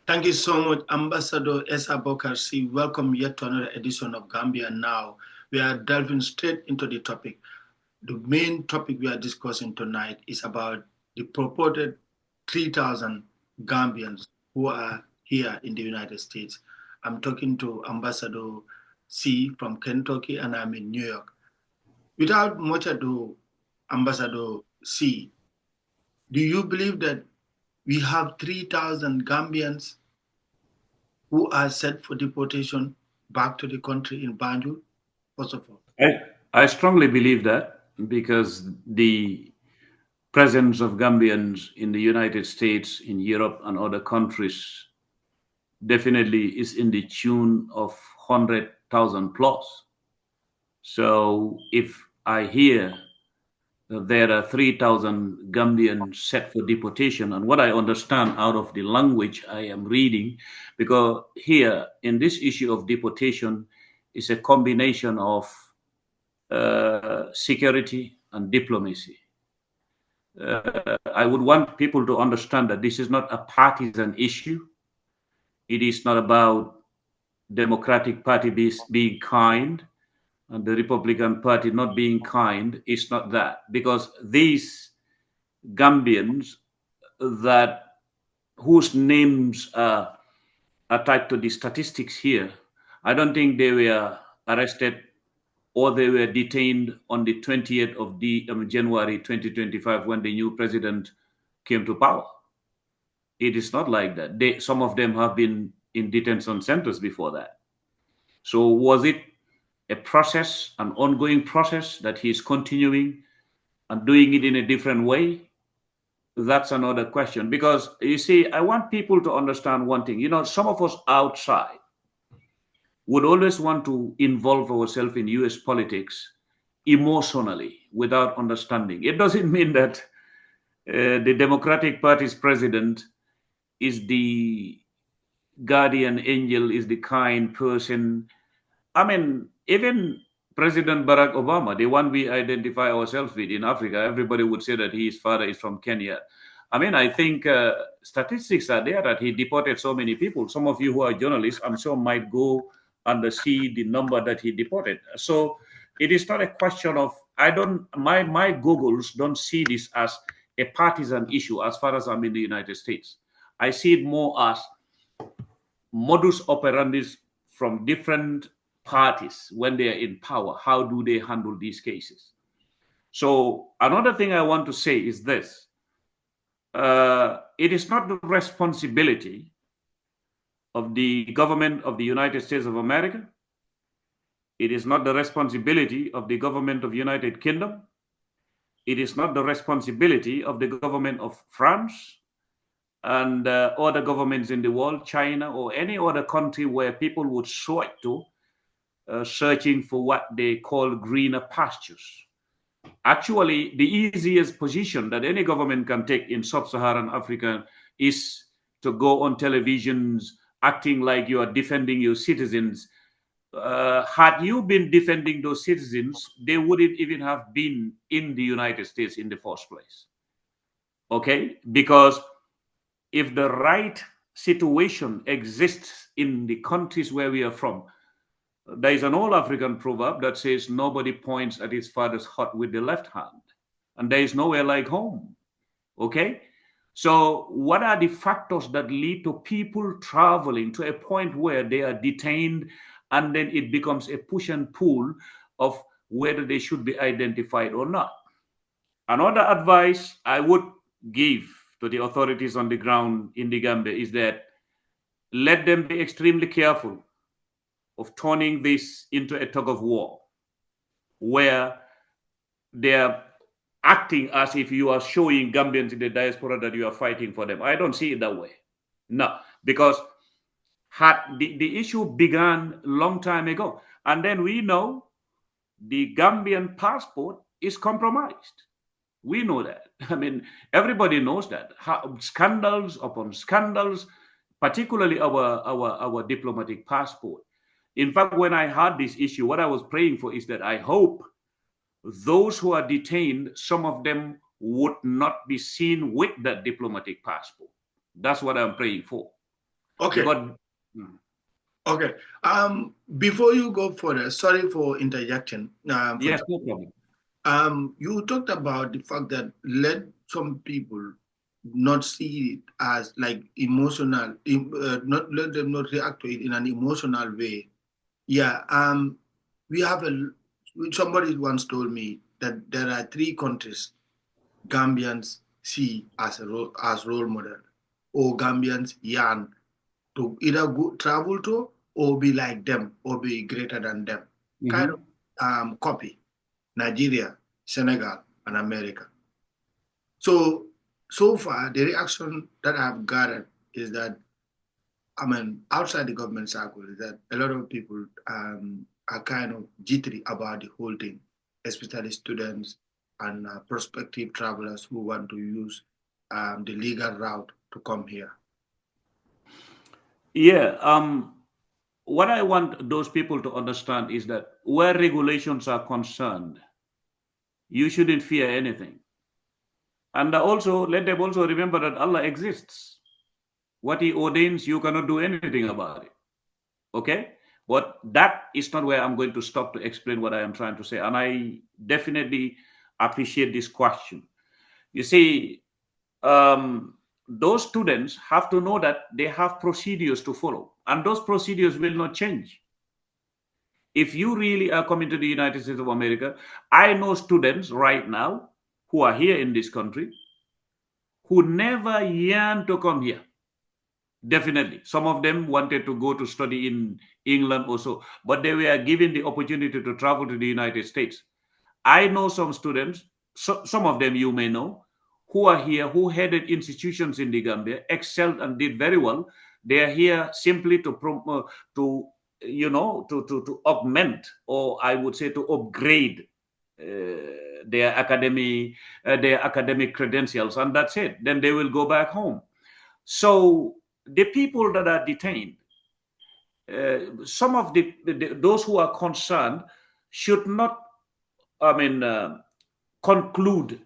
Thank you so much, Ambassador Essa Bokar Sey. Welcome yet to another edition of Gambia Now. We are delving straight into the topic. The main topic we are discussing tonight is about the purported 3,000 Gambians who are here in the United States. I'm talking to Ambassador C from Kentucky, and I'm in New York. Without much ado, Ambassador C, do you believe that we have 3,000 Gambians who are set for deportation back to the country in Banjul, first of all? I, I strongly believe that because the presence of Gambians in the United States, in Europe, and other countries definitely is in the tune of 100,000 plus. So if I hear that there are 3,000 Gambians set for deportation, and what I understand out of the language I am reading, because here in this issue of deportation is a combination of security and diplomacy. I would want people to understand that this is not a partisan issue. It is not about Democratic Party being kind and the Republican Party not being kind. It's not that because these Gambians that whose names are tied to the statistics here, I don't think they were arrested or they were detained on the 20th of January 2025 when the new president came to power. It is not like that. Some of them have been in detention centers before that. So was it a process, an ongoing process that he's continuing and doing it in a different way? That's another question. Because you see, I want people to understand one thing. Some of us outside would always want to involve ourselves in US politics emotionally without understanding. It doesn't mean that the Democratic Party's president is the guardian angel, is the kind person. I mean, even President Barack Obama, the one we identify ourselves with in Africa, everybody would say that his father is from Kenya. I mean, I think statistics are there that he deported so many people. Some of you who are journalists, I'm sure, might go and see the number that he deported. So it is not a question of my Googles don't see this as a partisan issue as far as I'm in the United States. I see it more as modus operandi from different parties when they are in power. How do they handle these cases? So another thing I want to say is this: it is not the responsibility of the government of the United States of America. It is not the responsibility of the government of United Kingdom. It is not the responsibility of the government of France and other governments in the world, China or any other country where people would sort to searching for what they call greener pastures. Actually, the easiest position that any government can take in sub-Saharan Africa is to go on televisions acting like you are defending your citizens. Had you been defending those citizens, they wouldn't even have been in the United States in the first place. Okay? Because if the right situation exists in the countries where we are from, there is an old African proverb that says nobody points at his father's hut with the left hand, and there is nowhere like home. Okay? So, what are the factors that lead to people traveling to a point where they are detained and then it becomes a push and pull of whether they should be identified or not? Another advice I would give to the authorities on the ground in the Gambia is that let them be extremely careful of turning this into a tug of war where they are acting as if you are showing Gambians in the diaspora that you are fighting for them. I don't see it that way. No, because had the issue began a long time ago. And then we know the Gambian passport is compromised. We know that. I mean, everybody knows that. Scandals upon scandals, particularly our diplomatic passport. In fact, when I had this issue, what I was praying for is that I hope those who are detained, some of them would not be seen with that diplomatic passport. That's what I'm praying for. Okay. Because Okay. Before you go further, sorry for interjecting. yes, no problem. You talked about the fact that let some people not see it as like emotional, not let them not react to it in an emotional way. Yeah. We have somebody once told me that there are three countries Gambians see as as role model, or Gambians yearn to either go travel to or be like them or be greater than them. Kind of Mm-hmm. copy Nigeria, Senegal, and America. So far the reaction that I've gathered is that I mean outside the government circle is that a lot of people are kind of jittery about the whole thing, especially students and prospective travelers who want to use the legal route to come here. Yeah. What I want those people to understand is that where regulations are concerned, you shouldn't fear anything. And also let them also remember that Allah exists. What He ordains, you cannot do anything about it. Okay? But that is not where I'm going to stop to explain what I am trying to say. And I definitely appreciate this question. You see, those students have to know that they have procedures to follow, and those procedures will not change. If you really are coming to the United States of America, I know students right now who are here in this country who never yearn to come here. Definitely. Some of them wanted to go to study in England also, but they were given the opportunity to travel to the United States. I know some students, some of them you may know, who are here, who headed institutions in the Gambia, excelled and did very well. They are here simply to to augment, or I would say to upgrade their academic credentials, and that's it. Then they will go back home. So the people that are detained, some of those who are concerned should not, I mean, conclude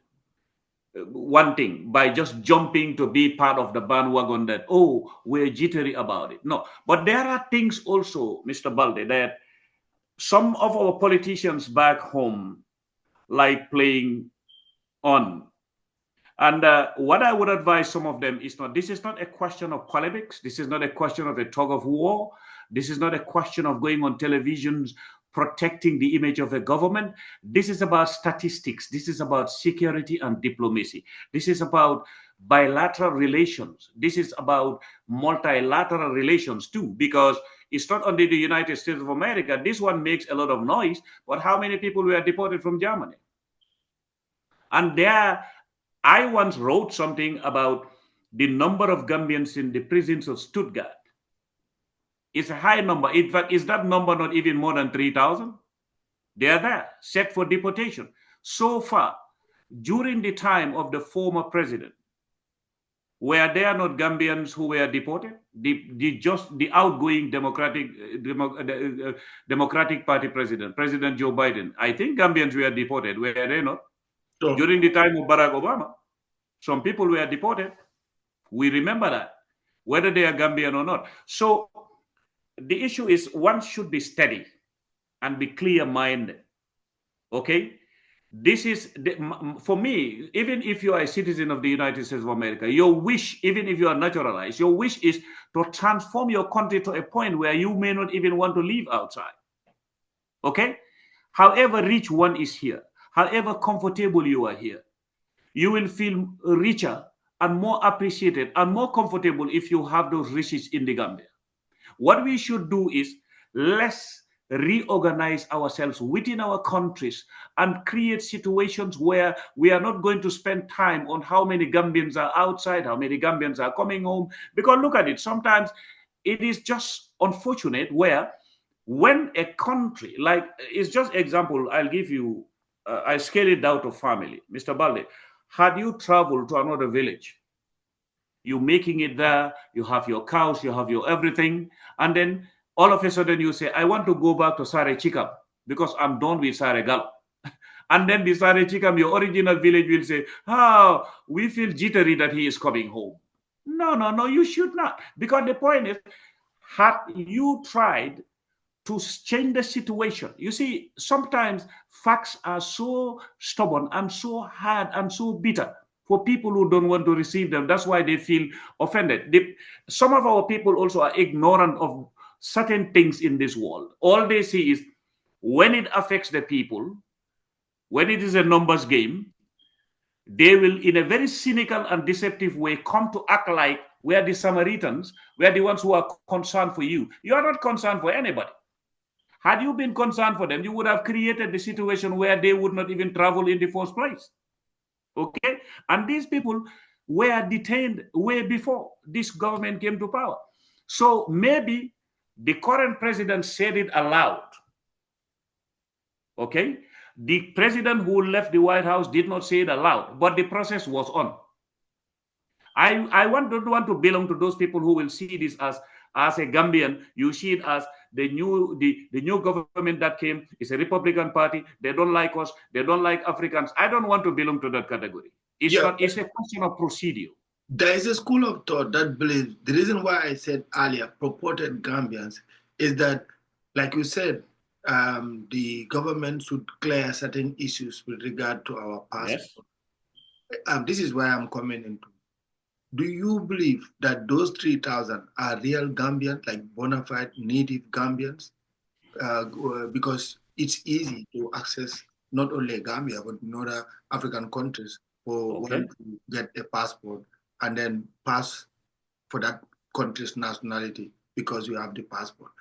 one thing by just jumping to be part of the bandwagon that, oh, we're jittery about it. No, but there are things also, Mr. Balde, that some of our politicians back home like playing on. And what I would advise some of them is not, this is not a question of polemics. This is not a question of a tug of war. This is not a question of going on televisions, protecting the image of a government. This is about statistics. This is about security and diplomacy. This is about bilateral relations. This is about multilateral relations too, because it's not only the United States of America. This one makes a lot of noise, but how many people were deported from Germany? And there, I once wrote something about the number of Gambians in the prisons of Stuttgart. It's a high number. In fact, is that number not even more than 3,000? They are there, set for deportation. So far, during the time of the former president, were there not Gambians who were deported? The outgoing Democratic Party president, President Joe Biden. I think Gambians were deported, were they not? So, During the time of Barack Obama, some people were deported. We remember that, whether they are Gambian or not. So the issue is one should be steady and be clear-minded. Okay? This is, for me, even if you are a citizen of the United States of America, your wish, even if you are naturalized, your wish is to transform your country to a point where you may not even want to live outside. Okay? However rich one is here, however comfortable you are here, you will feel richer and more appreciated and more comfortable if you have those riches in the Gambia. What we should do is, let's reorganize ourselves within our countries and create situations where we are not going to spend time on how many Gambians are outside, how many Gambians are coming home. Because look at it, sometimes it is just unfortunate where when a country, like, it's just example, I'll give you, I scale it down to family. Mr. Balde, had you traveled to another village, you making it there, you have your cows, you have your everything, and then all of a sudden you say, I want to go back to Sare Chikam because I'm done with Sare Gal. And then the Sare Chikam, your original village, will say, we feel jittery that he is coming home. No, you should not. Because the point is, had you tried to change the situation, you see, sometimes facts are so stubborn and so hard and so bitter for people who don't want to receive them. That's why they feel offended. Some of our people also are ignorant of certain things in this world. All they see is when it affects the people, when it is a numbers game, they will, in a very cynical and deceptive way, come to act like we are the Samaritans, we are the ones who are concerned for you. You are not concerned for anybody. Had you been concerned for them, you would have created the situation where they would not even travel in the first place. Okay? And these people were detained way before this government came to power. So maybe the current president said it aloud. Okay? The president who left the White House did not say it aloud, but the process was on. I don't want to belong to those people who will see this as a Gambian. You see it as the new government that came is a Republican Party. They don't like us. They don't like Africans. I don't want to belong to that category. It's Yeah, not. It's a question of procedure. there is a school of thought that believes the reason why I said earlier purported Gambians is that, like you said, the government should clear certain issues with regard to our passport. Yes. This is where I'm coming into. Do you believe that those 3,000 are real Gambians, like bona fide native Gambians? Because it's easy to access not only Gambia, but in other African countries for Okay. one to get a passport and then pass for that country's nationality because you have the passport.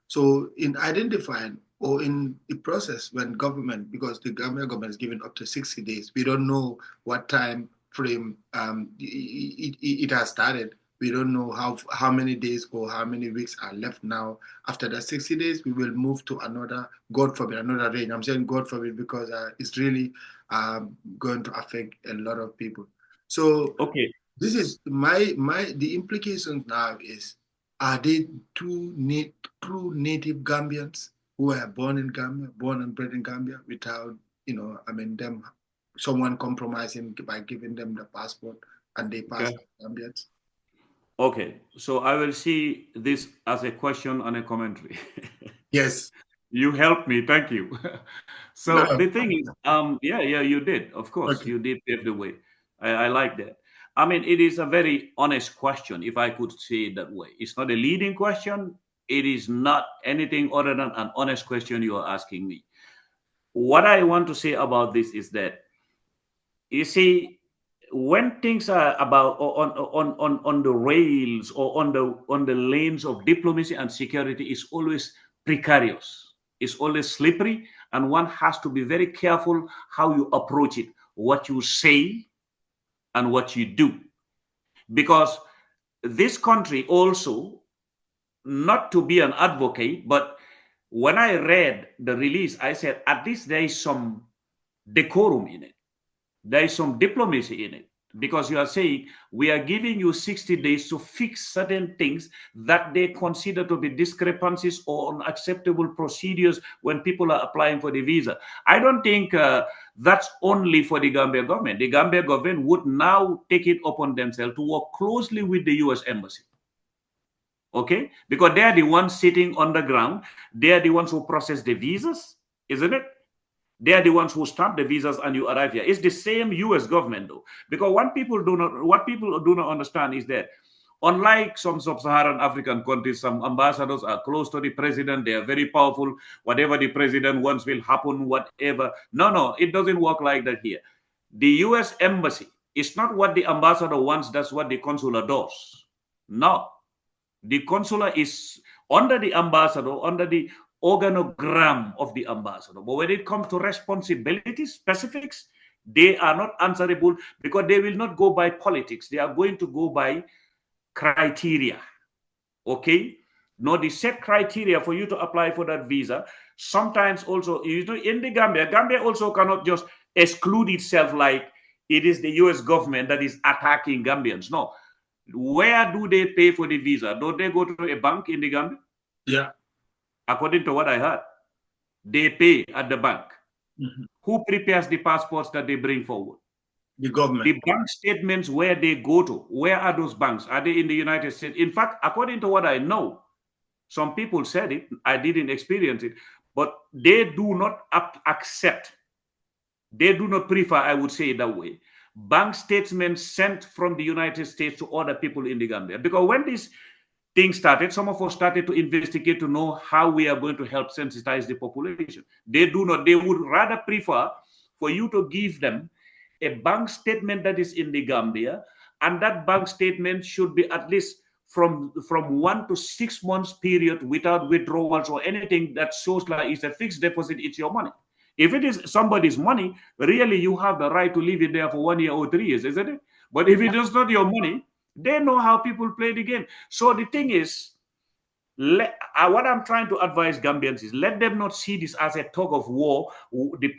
So in identifying or in the process when government, because the Gambia government is given up to 60 days, we don't know what time frame it has started. We don't know how many days or how many weeks are left now. After the 60 days, we will move to another, God forbid, another range. I'm saying God forbid because it's really going to affect a lot of people. So Okay. this is the implications now is, are they true native Gambians who are born in Gambia, born and bred in Gambia without, them, someone compromising by giving them the passport and they pass Okay. as Gambians? Okay. So I will see this as a question and a commentary. Yes. You helped me. Thank you. No. So the thing is, yeah, you did. Of course, Okay. you did pave the way. I like that. I mean, it is a very honest question, if I could say it that way. It's not a leading question. It is not anything other than an honest question you are asking me. What I want to say about this is that, you see, when things are about on the rails or on the lanes of diplomacy and security, is always precarious, it's always slippery, and one has to be very careful how you approach it, what you say and what you do, because this country also, not to be an advocate, but when I read the release, I said at least there is some decorum in it. There is some diplomacy in it, because you are saying we are giving you 60 days to fix certain things that they consider to be discrepancies or unacceptable procedures when people are applying for the visa. I don't think that's only for the Gambia government. The Gambia government would now take it upon themselves to work closely with the US Embassy. Okay? Because they are the ones sitting on the ground, they are the ones who process the visas, isn't it? They are the ones who stamp the visas and you arrive here. It's the same US government though. Because what people do not understand is that unlike some sub-Saharan African countries, some ambassadors are close to the president, they are very powerful. Whatever the president wants will happen, whatever. No, it doesn't work like that here. The US embassy is not what the ambassador wants, that's what the consular does. No. The consular is under the ambassador, under the organogram of the ambassador. But when it comes to responsibilities, specifics, they are not answerable, because they will not go by politics. They are going to go by criteria. Okay? Now, the set criteria for you to apply for that visa, sometimes also, in the Gambia also cannot just exclude itself like it is the US government that is attacking Gambians. No. Where do they pay for the visa? Don't they go to a bank in the Gambia? Yeah. According to what I heard, they pay at the bank. Mhm. Who prepares the passports that they bring forward? The government. The bank statements where they go to, where are those banks? Are they in the United States? In fact, according to what I know, some people said it, I didn't experience it, but they do not accept, they do not prefer, I would say it that way, bank statements sent from the United States to other people in the Gambia. Because when this thing started, some of us started to investigate to know how we are going to help sensitize the population. They do not, they would rather prefer for you to give them a bank statement that is in the Gambia, and that bank statement should be at least from 1 to 6 months period without withdrawals or anything that shows like it's a fixed deposit, it's your money. If it is somebody's money, really you have the right to leave it there for 1 year or 3 years, isn't it? But if it is not your money, they know how people play the game. So the thing is, what I'm trying to advise Gambians is let them not see this as a tug of war. The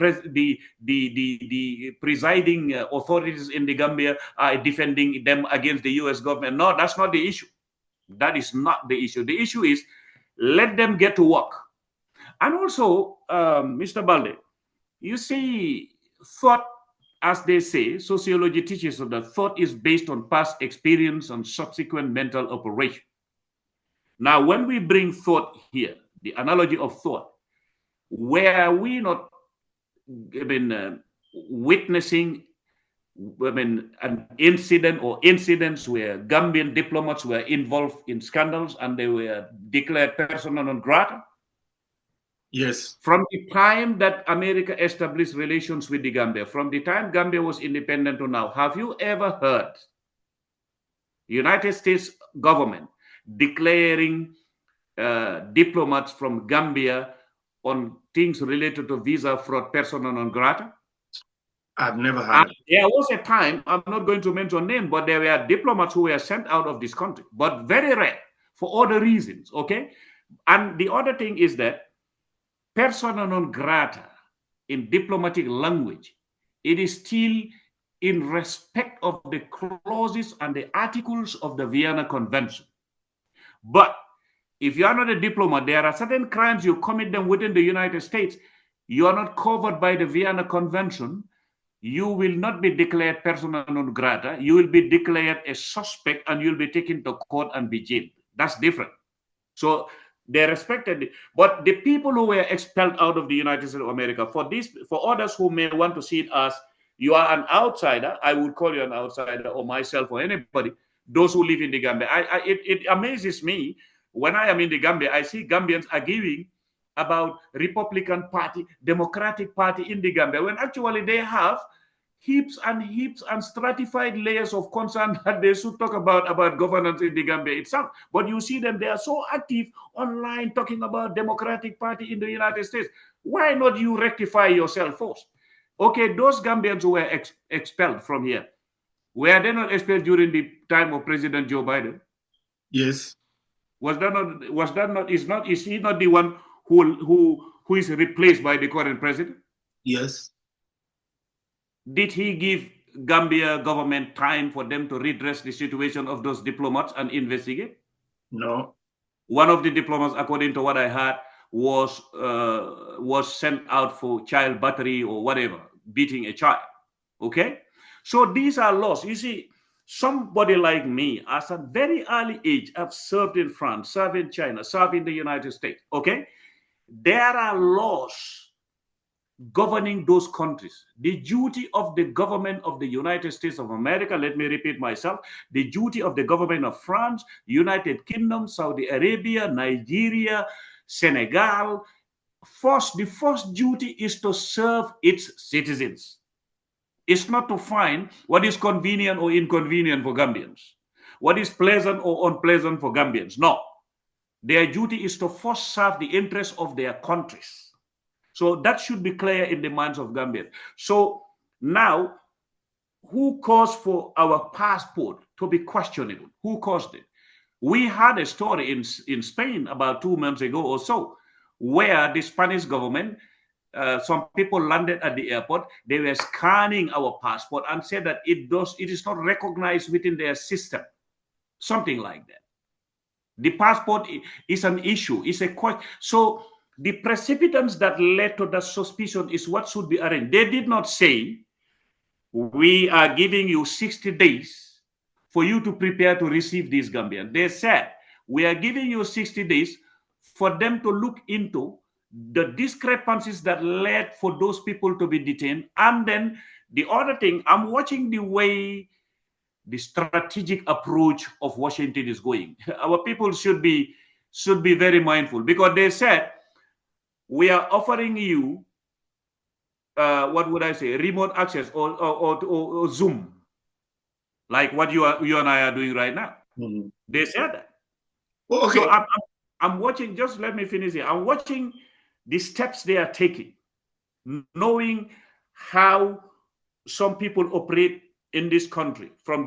presiding authorities in the Gambia are defending them against the U.S. government. No, that's not the issue. That is not the issue. The issue is let them get to work. And also, Mr. Balde, you see, thought, as they say, sociology teaches us that thought is based on past experience and subsequent mental operation. Now, when we bring thought here, the analogy of thought, were we not witnessing an incident or incidents where Gambian diplomats were involved in scandals and they were declared persona non grata? Yes. From the time that America established relations with the Gambia, from the time Gambia was independent to now, have you ever heard the United States government declaring diplomats from Gambia on things related to visa fraud persona non grata? I've never heard. There was a time, I'm not going to mention name, but there were diplomats who were sent out of this country, but very rare for other reasons, okay? And the other thing is that persona non grata in diplomatic language, it is still in respect of the clauses and the articles of the Vienna Convention. But if you are not a diplomat, there are certain crimes you commit them within the United States. You are not covered by the Vienna Convention. You will not be declared persona non grata. You will be declared a suspect and you'll be taken to court and be jailed. That's different. So they respected it. But the people who were expelled out of the United States of America, for others who may want to see it as you are an outsider, I would call you an outsider, or myself or anybody, those who live in the Gambia. It amazes me when I am in the Gambia, I see Gambians arguing about Republican Party, Democratic Party in the Gambia, when actually they have heaps and stratified layers of concern that they should talk about governance in the Gambia itself. But you see them, they are so active online talking about Democratic Party in the United States. Why not you rectify yourself first? Okay, those Gambians who were expelled from here, were they not expelled during the time of President Joe Biden? Yes. Is he not the one who is replaced by the current president? Yes. Did he give Gambia government time for them to redress the situation of those diplomats and investigate? No. One of the diplomats, according to what I heard, was sent out for child battery or whatever, beating a child. Okay? So these are laws. You see, somebody like me, at a very early age, I've served in France, served in China, served in the United States. Okay? There are laws governing those countries. The duty of the government of the United States of America, let me repeat myself, the duty of the government of France, United Kingdom, Saudi Arabia, Nigeria, Senegal, the first duty is to serve its citizens. It's not to find what is convenient or inconvenient for Gambians, what is pleasant or unpleasant for Gambians. No. Their duty is to first serve the interests of their countries. So that should be clear in the minds of Gambians. So now, who caused for our passport to be questionable? Who caused it? We had a story in Spain about 2 months ago or so, where the Spanish government, some people landed at the airport, they were scanning our passport and said that it is not recognized within their system. Something like that. The passport is an issue, it's a question. So the precipitants that led to that suspicion is what should be arraigned. They did not say we are giving you 60 days for you to prepare to receive these Gambians. They said, we are giving you 60 days for them to look into the discrepancies that led for those people to be detained. And then the other thing, I'm watching the way the strategic approach of Washington is going. Our people should be very mindful, because they said, we are offering you what would I say, remote access, or Zoom, like what you and I are doing right now. Mm-hmm. They said that. Oh, okay. So I'm watching. Just let me finish here. I'm watching the steps they are taking, knowing how some people operate in this country, from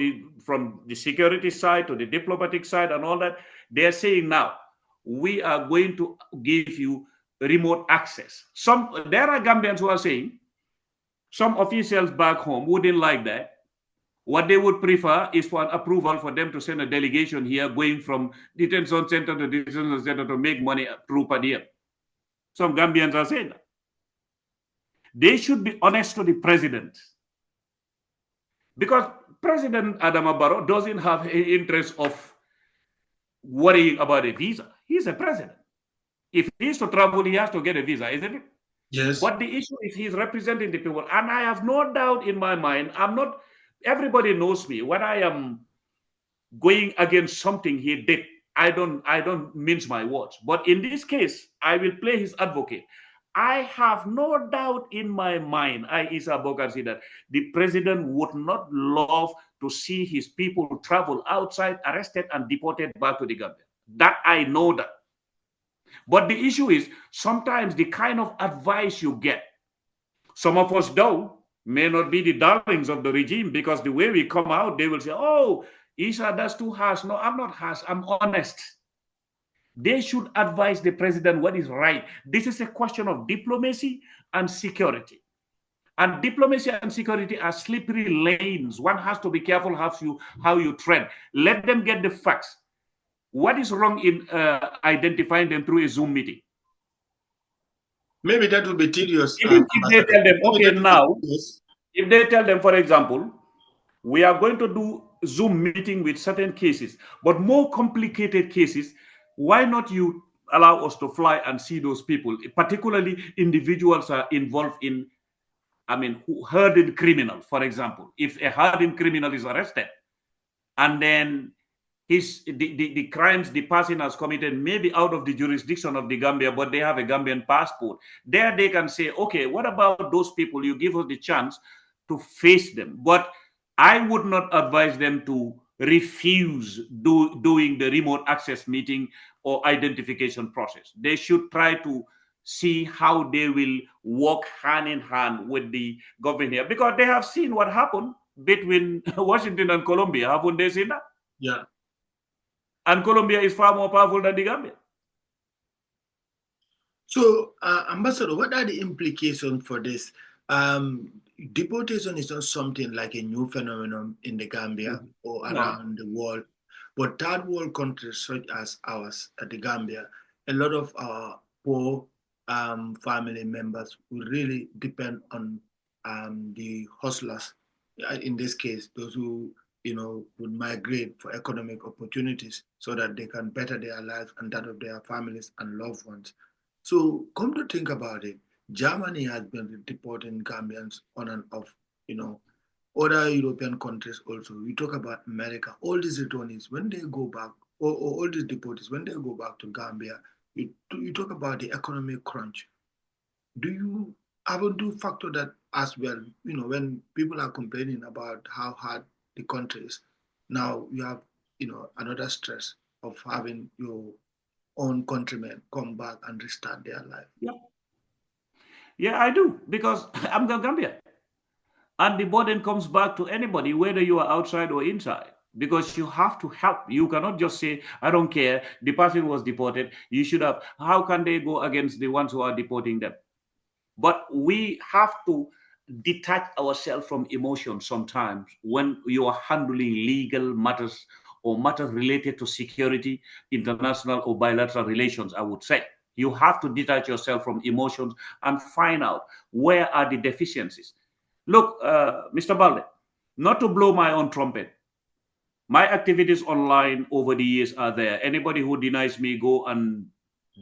the security side to the diplomatic side and all that. They are saying now, we are going to give you remote access. There are Gambians who are saying, some officials back home wouldn't like that. What they would prefer is for an approval for them to send a delegation here going from detention center to detention center to make money through per diem. Some Gambians are saying that. They should be honest to the president, because President Adama Barrow doesn't have an interest of worrying about a visa. He's a president. If he is to travel, he has to get a visa, isn't it? Yes. But the issue is he's representing the people. And I have no doubt in my mind, everybody knows me. When I am going against something he did, I don't mince my words. But in this case, I will play his advocate. I have no doubt in my mind, Essa Bokar Sey, that the president would not love to see his people travel outside, arrested and deported back to the Gambia. That I know that. But the issue is, sometimes the kind of advice you get, some of us though may not be the darlings of the regime, because the way we come out, they will say, oh, Essa, that's too harsh. No, I'm not harsh. I'm honest. They should advise the president what is right. This is a question of diplomacy and security. And diplomacy and security are slippery lanes. One has to be careful how you tread. Let them get the facts. What is wrong in identifying them through a Zoom meeting? Maybe that would be tedious. Even if they tell them, okay, now, if they tell them, for example, we are going to do Zoom meeting with certain cases, but more complicated cases, why not you allow us to fly and see those people, particularly individuals are involved in, hardened criminals, for example. If a hardened criminal is arrested and then the crimes the person has committed may be out of the jurisdiction of the Gambia, but they have a Gambian passport, there they can say, okay, what about those people? You give us the chance to face them. But I would not advise them to refuse doing the remote access meeting or identification process. They should try to see how they will work hand in hand with the government here, because they have seen what happened between Washington and Colombia. Haven't they seen that? Yeah. And Colombia is far more powerful than the Gambia. So, Ambassador, what are the implications for this? Deportation is not something like a new phenomenon in the Gambia or around the world, but third world countries such as ours, the Gambia, a lot of our poor family members will really depend on the hustlers. In this case, those who would migrate for economic opportunities so that they can better their lives and that of their families and loved ones. So come to think about it, Germany has been deporting Gambians on and off, other European countries also. We talk about America, all these returnees, when they go back, or all these deportees, when they go back to Gambia, you talk about the economic crunch. Do you factor that as well? When people are complaining about how hard the country is, now you have, another stress of having your own countrymen come back and restart their life. Yeah, I do, because I'm the Gambia. And the burden comes back to anybody, whether you are outside or inside, because you have to help. You cannot just say, I don't care, the person was deported, you should have. How can they go against the ones who are deporting them? But we have to detach ourselves from emotion sometimes when you are handling legal matters or matters related to security, international or bilateral relations, I would say. You have to detach yourself from emotions and find out where are the deficiencies. Look, Mr. Balde, not to blow my own trumpet, my activities online over the years are there. Anybody who denies me, go and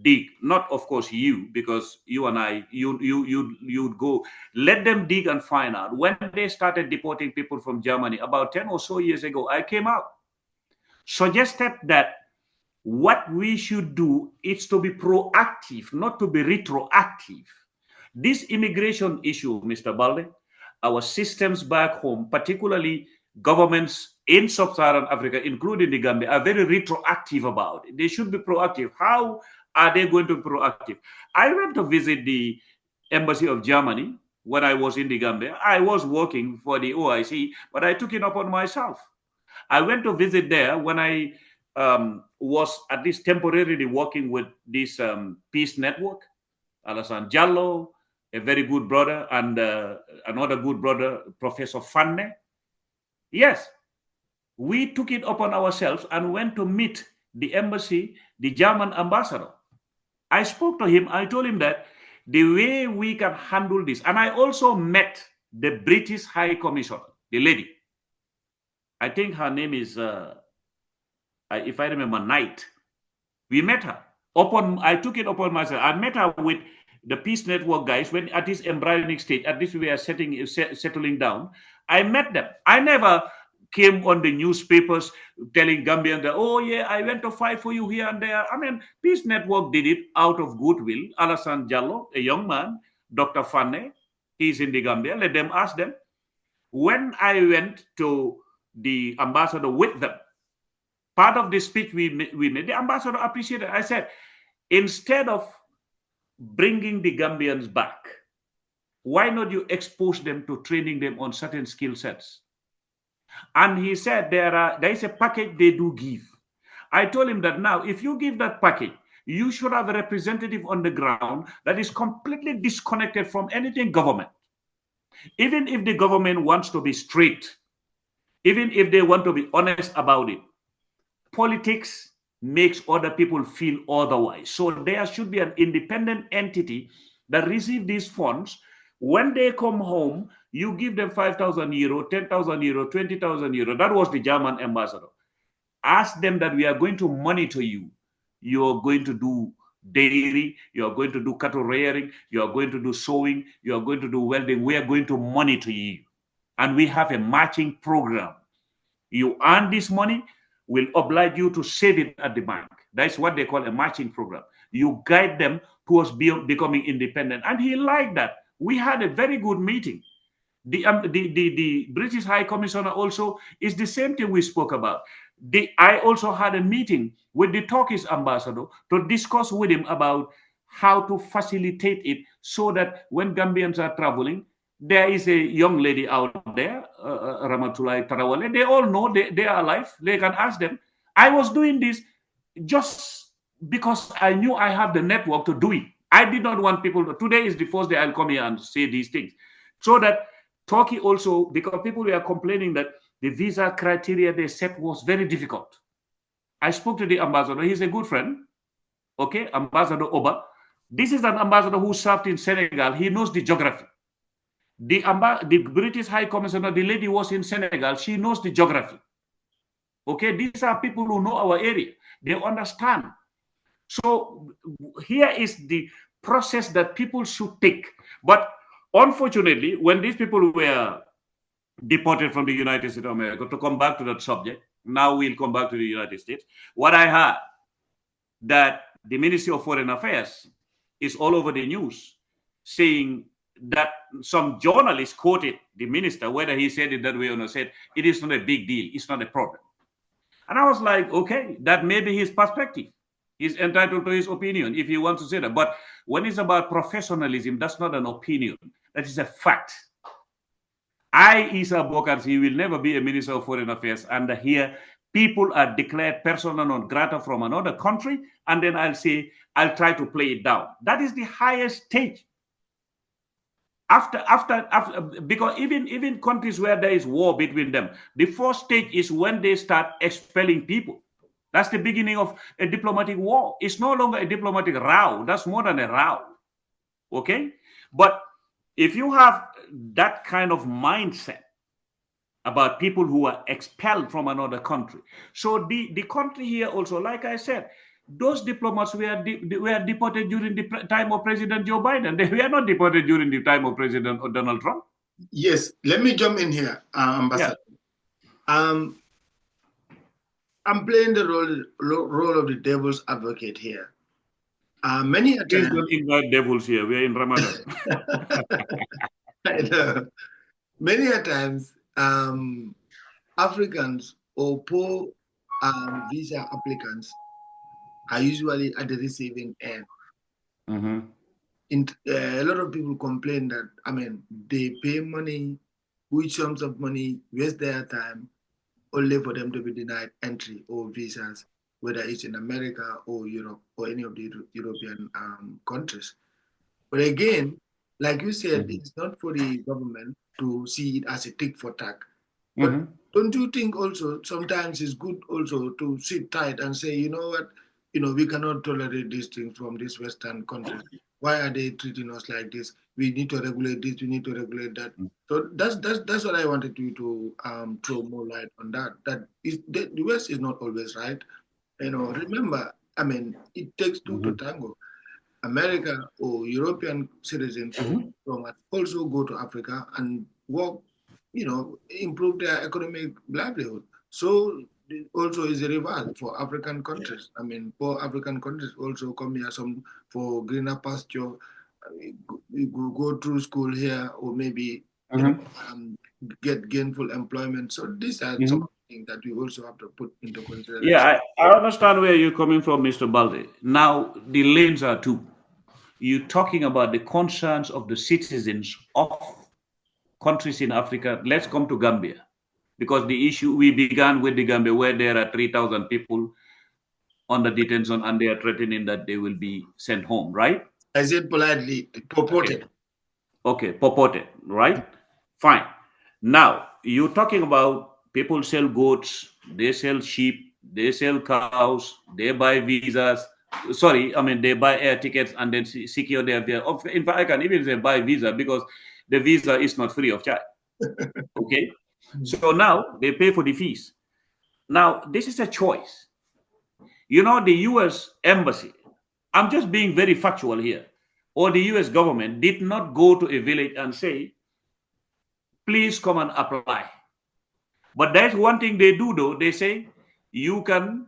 dig. Not, of course, you, because you and I, you'd go. Let them dig and find out. When they started deporting people from Germany about 10 or so years ago, I came out, suggested that what we should do is to be proactive, not to be retroactive. This immigration issue, Mr. Balde, our systems back home, particularly governments in sub-Saharan Africa, including the Gambia, are very retroactive about it. They should be proactive. How are they going to be proactive? I went to visit the embassy of Germany when I was in the Gambia. I was working for the OIC, but I took it upon myself. I went to visit there when I was at least temporarily working with this peace network, Alassane Jallo, a very good brother, and another good brother, Professor Fanne. Yes, we took it upon ourselves and went to meet the embassy, the German ambassador. I spoke to him. I told him that the way we can handle this, and I also met the British High Commissioner, the lady. I think her name is, if I remember, Knight. We met her. I took it upon myself. I met her with the Peace Network guys when at this embryonic stage, at this we are settling down. I met them. I never came on the newspapers telling Gambians that, oh yeah, I went to fight for you here and there. I mean, Peace Network did it out of goodwill. Alassane Jallo, a young man, Dr. Fanne, he's in the Gambia. Let them ask them. When I went to the ambassador with them, part of the speech we made, the ambassador appreciated. I said, instead of bringing the Gambians back, why not you expose them to training them on certain skill sets? And he said there is a package they do give. I told him that now, if you give that package, you should have a representative on the ground that is completely disconnected from anything government. Even if the government wants to be straight, even if they want to be honest about it, politics makes other people feel otherwise. So there should be an independent entity that receives these funds. When they come home, you give them 5,000 euro, 10,000 euro, 20,000 euro. That was the German ambassador. Ask them that we are going to monitor you. You are going to do dairy, you are going to do cattle rearing, you are going to do sewing, you are going to do welding. We are going to monitor you. And we have a matching program. You earn this money, we'll oblige you to save it at the bank. That's what they call a matching program. You guide them towards becoming independent. And he liked that. We had a very good meeting. The British High Commissioner also is the same thing we spoke about. I also had a meeting with the Turkish ambassador to discuss with him about how to facilitate it so that when Gambians are traveling, there is a young lady out there, Ramatulai Tarawale. They all know they are alive. They can ask them. I was doing this just because I knew I have the network to do it. I did not want people today is the first day I'll come here and say these things. So that Turkey also, because people were complaining that the visa criteria they set was very difficult. I spoke to the ambassador. He's a good friend. Okay, Ambassador Oba. This is an ambassador who served in Senegal. He knows the geography. The British High Commissioner, the lady was in Senegal. She knows the geography. Okay, these are people who know our area. They understand. So here is the process that people should take. But unfortunately, when these people were deported from the United States of America, to come back to that subject, now we'll come back to the United States. What I heard, that the Ministry of Foreign Affairs is all over the news saying that some journalists quoted the minister, whether he said it that way or not, said it is not a big deal, it's not a problem. And I was like, okay, that may be his perspective. He's entitled to his opinion if he wants to say that. But when it's about professionalism, that's not an opinion. That is a fact. Essa Bokar Sey will never be a Minister of Foreign Affairs. And here, people are declared persona non grata from another country. And then I'll say, I'll try to play it down. That is the highest stage. After because even countries where there is war between them, the first stage is when they start expelling people. That's the beginning of a diplomatic war. It's no longer a diplomatic row. That's more than a row. Okay? But If you have that kind of mindset about people who are expelled from another country, so the country here also, like I said, those diplomats were deported during the time of President Joe Biden. They were not deported during the time of President Donald Trump. Yes, let me jump in here, Ambassador. Yeah. I'm playing the role of the devil's advocate here. Many a Please time, don't invite devils here. We are in Ramadan. I know, many a times, Africans or poor visa applicants are usually at the receiving end. Mm-hmm. A lot of people complain that, I mean, they pay money, huge sums of money, waste their time, only for them to be denied entry or visas, whether it's in America or Europe or any of the European countries. But again, like you said, Mm-hmm. it's not for the government to see it as a tick for tack. But Mm-hmm. don't you think also sometimes it's good also to sit tight and say, you know what, we cannot tolerate these things from these Western countries. Why are they treating us like this? We need to regulate this. We need to regulate that. So that's what I wanted you to throw more light on that. That is the West is not always right. Remember, I mean, it takes two to Mm-hmm. tango. America or European citizens or Mm-hmm. diplomats also go to Africa and work, improve their economic livelihood. So it also is a reverse for African countries. I mean, poor African countries also come here some for greener pasture. We go through school here, or maybe Mm-hmm. um, get gainful employment. So these are some Mm-hmm. things that we also have to put into consideration. Yeah, I understand where you're coming from, Mr. Balde. Now, the lanes are two. You're talking about the concerns of the citizens of countries in Africa. Let's come to Gambia. Because the issue, we began with the Gambia, where there are 3,000 people under detention and they are threatening that they will be sent home, right? I said politely, Okay. purported. Okay, purported, right? Fine. Now, you're talking about people sell goats, they sell sheep, they sell cows, they buy visas. Sorry, I mean, they buy air tickets and then secure their. In fact, I can even say buy visa because the visa is not free of charge. Okay. So now they pay for the fees. Now, this is a choice. The US embassy, I'm just being very factual here, or the US government did not go to a village and say, please come and apply. But that's one thing they do, though. They say you can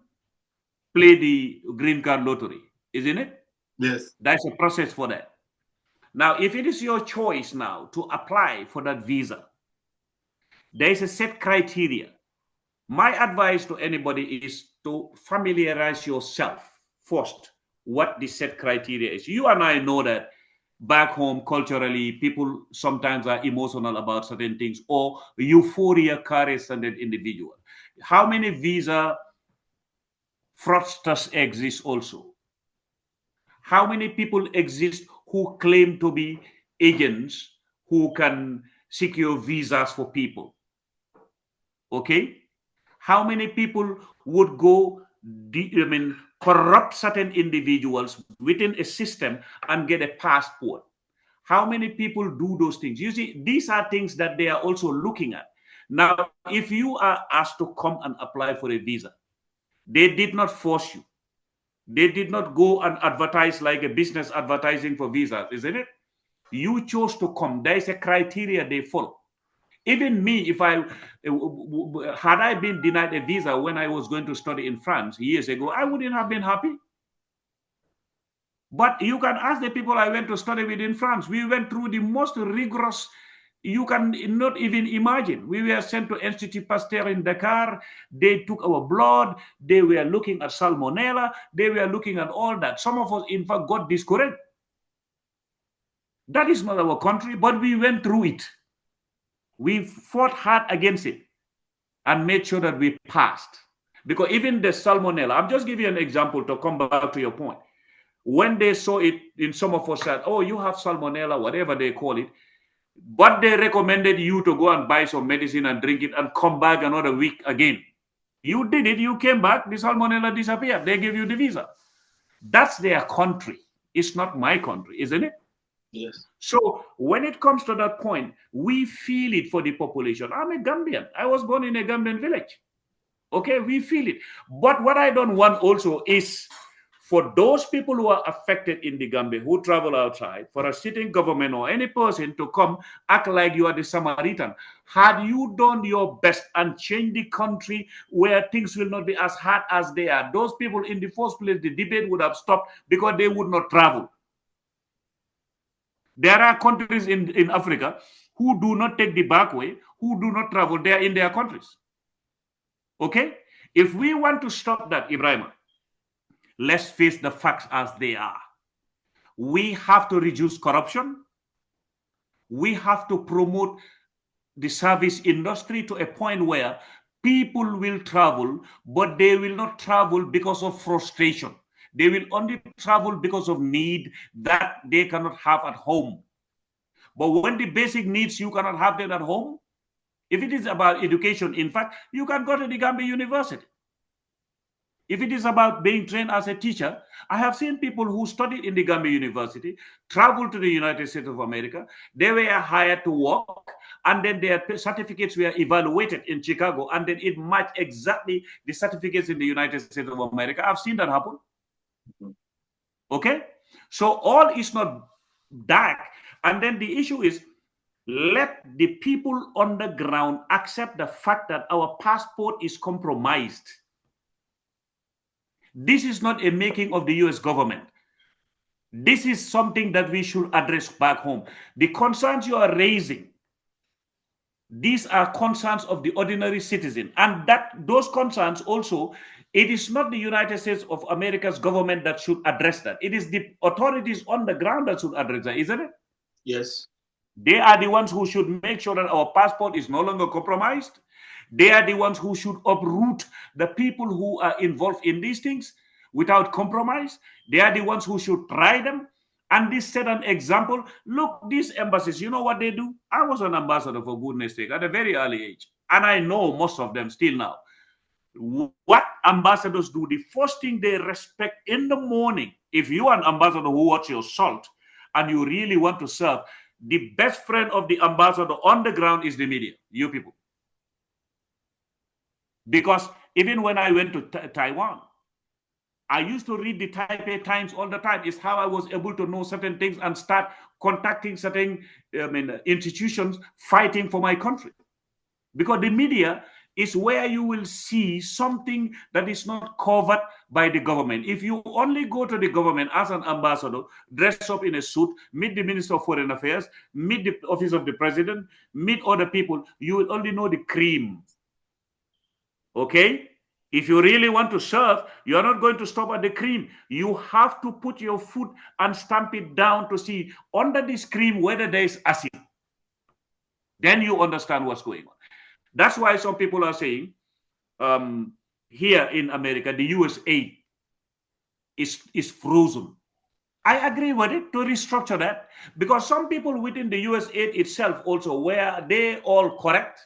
play the green card lottery, isn't it? Yes. That's a process for that. Now, if it is your choice now to apply for that visa, there is a set criteria. My advice to anybody is to familiarize yourself first what the set criteria is. You and I know that back home culturally people sometimes are emotional about certain things, or euphoria carries certain individual. How many visa fraudsters exist also? How many people exist who claim to be agents who can secure visas for people? Okay, how many people would go corrupt certain individuals within a system and get a passport? How many people do those things? You see, these are things that they are also looking at. Now, if you are asked to come and apply for a visa, they did not force you. They did not go and advertise like a business advertising for visas, isn't it? You chose to come. There is a criteria they follow. Even me, if I had I been denied a visa when I was going to study in France years ago, I wouldn't have been happy. But you can ask the people I went to study with in France. We went through the most rigorous, you can not even imagine. We were sent to Institut Pasteur in Dakar. They took our blood. They were looking at salmonella. They were looking at all that. Some of us, in fact, got discouraged. That is not our country, but we went through it. We fought hard against it and made sure that we passed. Because even the salmonella, I'm just giving you an example to come back to your point. When they saw it in some of us said, oh, you have salmonella, whatever they call it, but they recommended you to go and buy some medicine and drink it and come back another week again. You did it, you came back, the salmonella disappeared. They gave you the visa. That's their country. It's not my country, isn't it? Yes. So when it comes to that point, we feel it for the population. I'm a Gambian. I was born in a Gambian village. Okay, we feel it. But what I don't want also is for those people who are affected in the Gambia who travel outside, for a sitting government or any person to come act like you are the Samaritan. Had you done your best and changed the country where things will not be as hard as they are, those people in the first place, the debate would have stopped because they would not travel. There are countries in Africa who do not take the back way, who do not travel. They are in their countries. Okay? If we want to stop that, Ibrahim, let's face the facts as they are. We have to reduce corruption. We have to promote the service industry to a point where people will travel, but they will not travel because of frustration. They will only travel because of need that they cannot have at home. But when the basic needs you cannot have them at home, if it is about education, in fact, you can go to the Gambia University. If it is about being trained as a teacher, I have seen people who studied in the Gambia University, traveled to the United States of America. They were hired to work, and then their certificates were evaluated in Chicago, and then it matched exactly the certificates in the United States of America. I've seen that happen. Okay? So all is not dark. And then the issue is, let the people on the ground accept the fact that our passport is compromised. This is not a making of the US government. This is something that we should address back home. The concerns you are raising, these are concerns of the ordinary citizen. And that those concerns also, it is not the United States of America's government that should address that. It is the authorities on the ground that should address that, isn't it? Yes. They are the ones who should make sure that our passport is no longer compromised. They are the ones who should uproot the people who are involved in these things without compromise. They are the ones who should try them. And this set an example. Look, these embassies, you know what they do? I was an ambassador for goodness sake at a very early age. And I know most of them still now. What ambassadors do, the first thing they respect in the morning, if you are an ambassador who watch your salt and you really want to serve, the best friend of the ambassador on the ground is the media, you people. Because even when I went to Taiwan, I used to read the Taipei Times all the time. It's how I was able to know certain things and start contacting certain institutions fighting for my country. Because the media is where you will see something that is not covered by the government. If you only go to the government as an ambassador, dress up in a suit, meet the Minister of Foreign Affairs, meet the office of the president, meet other people, you will only know the cream. Okay? If you really want to serve, you're not going to stop at the cream. You have to put your foot and stamp it down to see under this cream whether there is acid. Then you understand what's going on. That's why some people are saying here in America, the US aid is frozen. I agree with it to restructure that, because some people within the US aid itself also, were they all correct?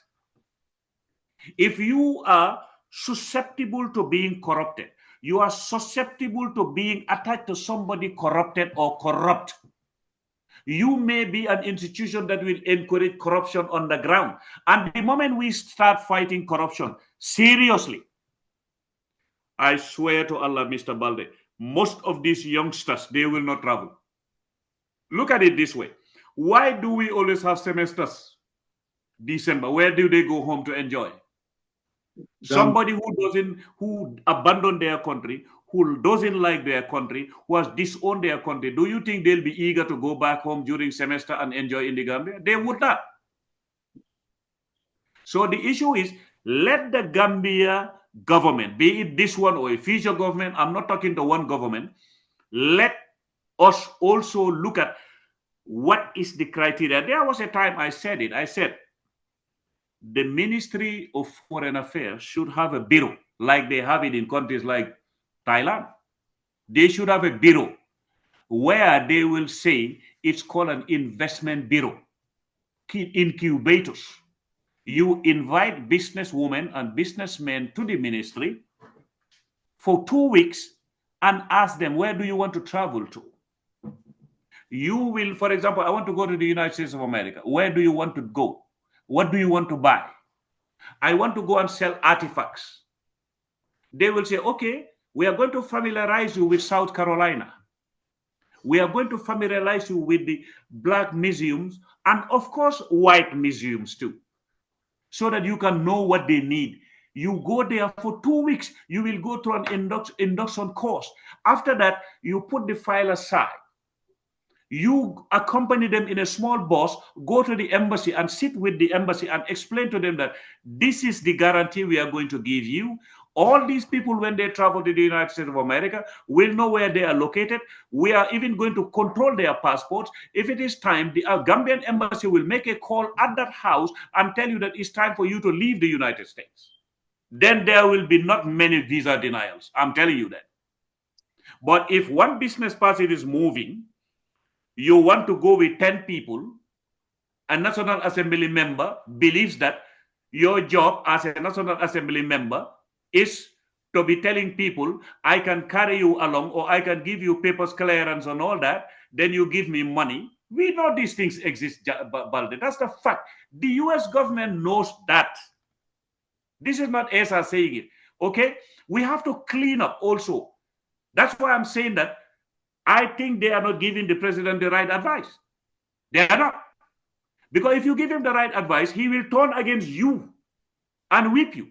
If you are susceptible to being corrupted, you are susceptible to being attached to somebody corrupted or corrupt, you may be an institution that will encourage corruption on the ground. And the moment we start fighting corruption seriously, I swear to Allah, Mr. Balde, most of these youngsters, they will not travel. Look at it this way. Why do we always have semesters? December, where do they go home to enjoy? Somebody who abandoned their country, who doesn't like their country, who has disowned their country, do you think they'll be eager to go back home during semester and enjoy in the Gambia? They would not. So the issue is, let the Gambia government, be it this one or a future government, I'm not talking to one government, let us also look at what is the criteria. There was a time I said it. I said, the Ministry of Foreign Affairs should have a bureau like they have it in countries like Thailand. They should have a bureau where they will say it's called an investment bureau, incubators. You invite businesswomen and businessmen to the ministry for 2 weeks and ask them, where do you want to travel to? You will, for example, I want to go to the United States of America. Where do you want to go? What do you want to buy? I want to go and sell artifacts. They will say, okay, we are going to familiarize you with South Carolina. We are going to familiarize you with the black museums and, of course, white museums too, so that you can know what they need. You go there for 2 weeks. You will go through an induction course. After that, you put the file aside. You accompany them in a small bus, go to the embassy and sit with the embassy and explain to them that this is the guarantee we are going to give you. All these people, when they travel to the United States of America, will know where they are located. We are even going to control their passports. If it is time, the Gambian embassy will make a call at that house and tell you that it's time for you to leave the United States. Then there will be not many visa denials. I'm telling you that. But if one business person is moving, you want to go with 10 people, a National Assembly member believes that your job as a National Assembly member is to be telling people, I can carry you along or I can give you papers clearance and all that, then you give me money. We know these things exist, Balde. That's the fact. The US government knows that. This is not Essa saying it, okay? We have to clean up also. That's why I'm saying that I think they are not giving the president the right advice. They are not. Because if you give him the right advice, he will turn against you and whip you.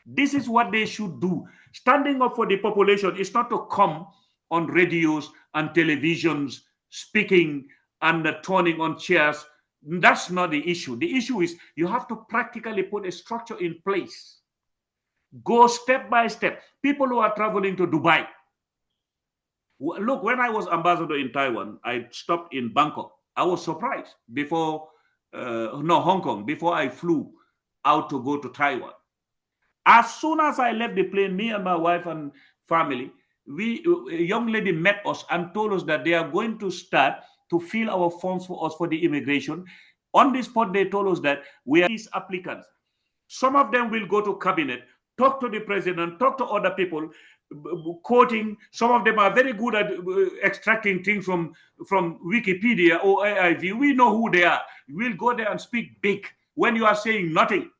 This is what they should do. Standing up for the population is not to come on radios and televisions speaking and turning on chairs. That's not the issue. The issue is you have to practically put a structure in place. Go step by step. People who are traveling to Dubai. Look, when I was ambassador in Taiwan, I stopped in Bangkok. I was surprised Hong Kong, before I flew out to go to Taiwan. As soon as I left the plane, me and my wife and family, a young lady met us and told us that they are going to start to fill our forms for us for the immigration. On the spot, they told us that we are these applicants. Some of them will go to cabinet, talk to the president, talk to other people, quoting. Some of them are very good at extracting things from Wikipedia or AIV. We know who they are. We'll go there and speak big when you are saying nothing.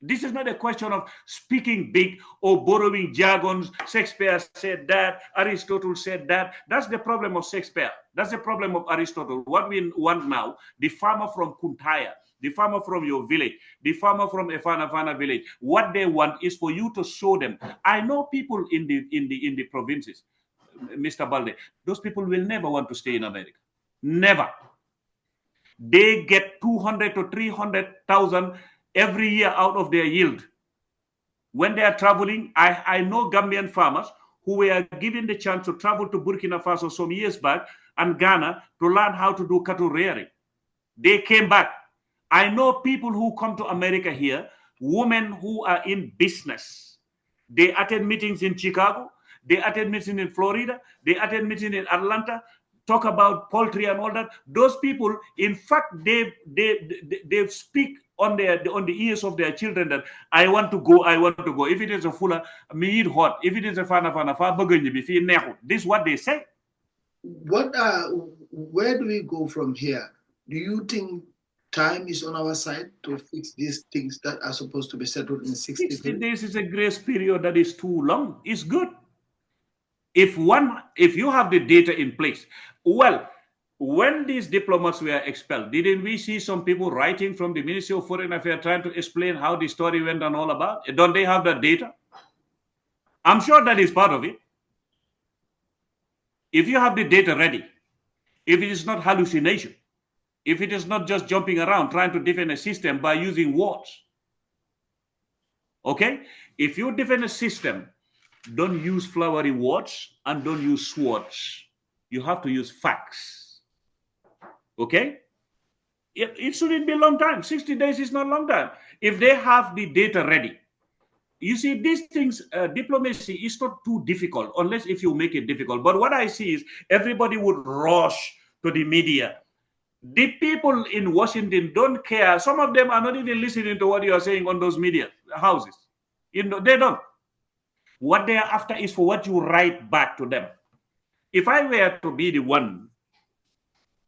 This is not a question of speaking big or borrowing jargons. Shakespeare said that, Aristotle said that. That's the problem of Shakespeare. That's the problem of Aristotle. What we want now, the farmer from Kuntaya, the farmer from your village, the farmer from Efana village, what they want is for you to show them. I know people in the provinces, Mr. Balde, those people will never want to stay in America. Never. They get 200 to 300,000 every year out of their yield. When they are traveling, I know Gambian farmers who were given the chance to travel to Burkina Faso some years back and Ghana to learn how to do cattle rearing. They came back. I know people who come to America here, women who are in business. They attend meetings in Chicago. They attend meetings in Florida. They attend meetings in Atlanta, talk about poultry and all that. Those people, in fact, they speak on the ears of their children that I want to go, I want to go. If it is a fuller, me eat hot. If it is a fana, this is what they say. Where do we go from here? Do you think time is on our side to fix these things that are supposed to be settled in 60 days? 60 days is a grace period that is too long. It's good. If you have the data in place, well, when these diplomats were expelled, didn't we see some people writing from the Ministry of Foreign Affairs trying to explain how the story went and all about? Don't they have that data? I'm sure that is part of it. If you have the data ready, if it is not hallucination, if it is not just jumping around trying to defend a system by using words, okay? If you defend a system, don't use flowery words and don't use swords. You have to use facts. Okay? It shouldn't be a long time. 60 days is not a long time. If they have the data ready. You see, these things, diplomacy is not too difficult unless if you make it difficult. But what I see is everybody would rush to the media. The people in Washington don't care. Some of them are not even listening to what you are saying on those media houses. They don't. What they are after is for what you write back to them. If I were to be the one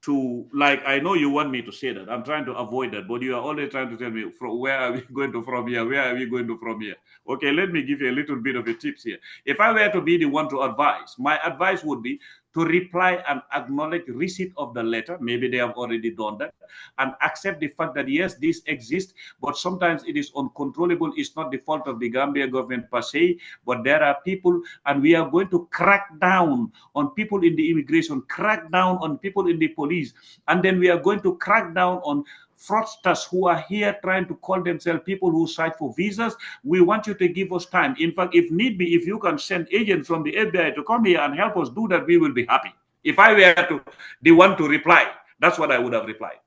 to, like, I know you want me to say that. I'm trying to avoid that, but you are always trying to tell me from where are we going to from here? Where are we going to from here? Okay, let me give you a little bit of a tips here. If I were to be the one to advise, my advice would be to reply and acknowledge receipt of the letter. Maybe they have already done that, and accept the fact that yes, this exists, but sometimes it is uncontrollable. It's not the fault of the Gambia government per se, but there are people, and we are going to crack down on people in the immigration, crack down on people in the police, and then we are going to crack down on fraudsters who are here trying to call themselves people who cite for visas. We want you to give us time. In fact, if need be, if you can send agents from the FBI to come here and help us do that, we will be happy. If I were to the one to reply, that's what I would have replied.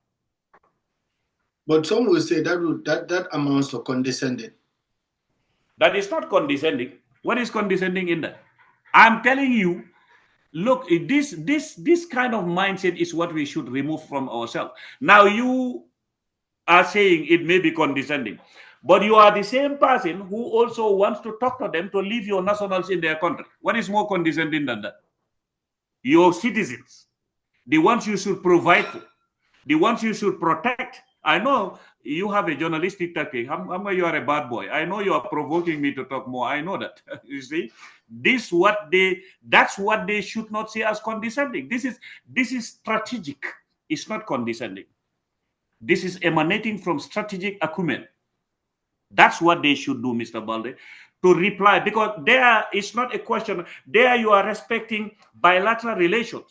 But some will say that amounts to condescending. That is not condescending. What is condescending in that? I'm telling you, look, this kind of mindset is what we should remove from ourselves. Now you are saying it may be condescending, but you are the same person who also wants to talk to them to leave your nationals in their country. What is more condescending than that? Your citizens, the ones you should provide for, the ones you should protect. I know you have a journalistic tactic. You are a bad boy. I know you are provoking me to talk more. I know that. You see, that's what they should not see as condescending. This is strategic. It's not condescending. This is emanating from strategic acumen. That's what they should do, Mr. Balde, to reply, because there it's not a question. There you are respecting bilateral relations.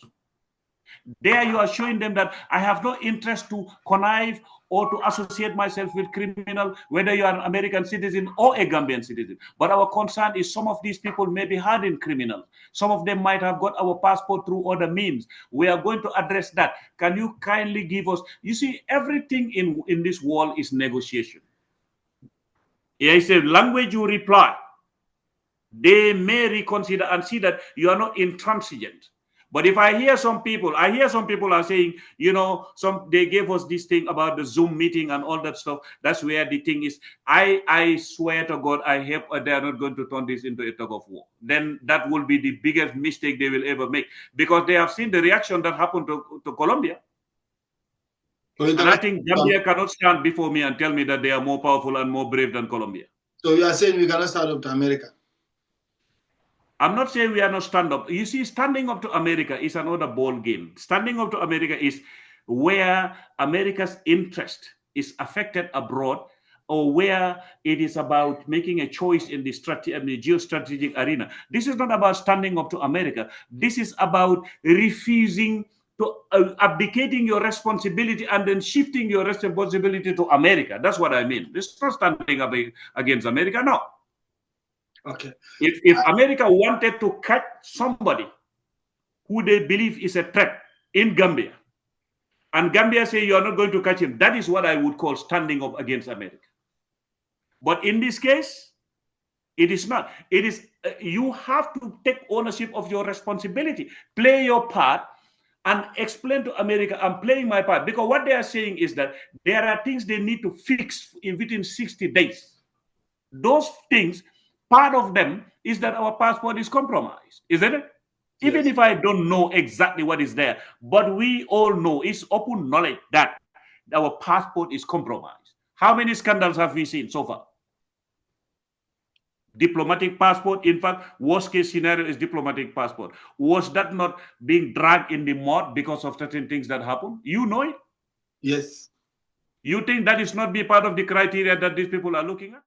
There you are showing them that I have no interest to connive or to associate myself with criminal, whether you are an American citizen or a Gambian citizen. But our concern is some of these people may be hardened criminals. Some of them might have got our passport through other means. We are going to address that. Can you kindly give us, you see, everything in this world is negotiation. Yeah, it's a language you reply. They may reconsider and see that you are not intransigent. But if I hear some people are saying, they gave us this thing about the Zoom meeting and all that stuff. That's where the thing is. I swear to God, I hope they are not going to turn this into a tug of war. Then that will be the biggest mistake they will ever make, because they have seen the reaction that happened to Colombia. And I think Gambia cannot stand before me and tell me that they are more powerful and more brave than Colombia. So you are saying we cannot stand up to America? I'm not saying we are not stand up. You see, standing up to America is another ball game. Standing up to America is where America's interest is affected abroad, or where it is about making a choice in the geostrategic arena. This is not about standing up to America. This is about refusing to abdicating your responsibility and then shifting your responsibility to America. That's what I mean. This is not standing up against America, no. Okay. If America wanted to catch somebody who they believe is a threat in Gambia, and Gambia say you are not going to catch him, that is what I would call standing up against America. But in this case, it is not. It is you have to take ownership of your responsibility, play your part, and explain to America, I'm playing my part. Because what they are saying is that there are things they need to fix within 60 days. Those things, part of them is that our passport is compromised, isn't it? Yes. Even if I don't know exactly what is there, but we all know, it's open knowledge that our passport is compromised. How many scandals have we seen so far? Diplomatic passport, in fact, worst case scenario is diplomatic passport. Was that not being dragged in the mud because of certain things that happen? You know it? Yes. You think that is not be part of the criteria that these people are looking at?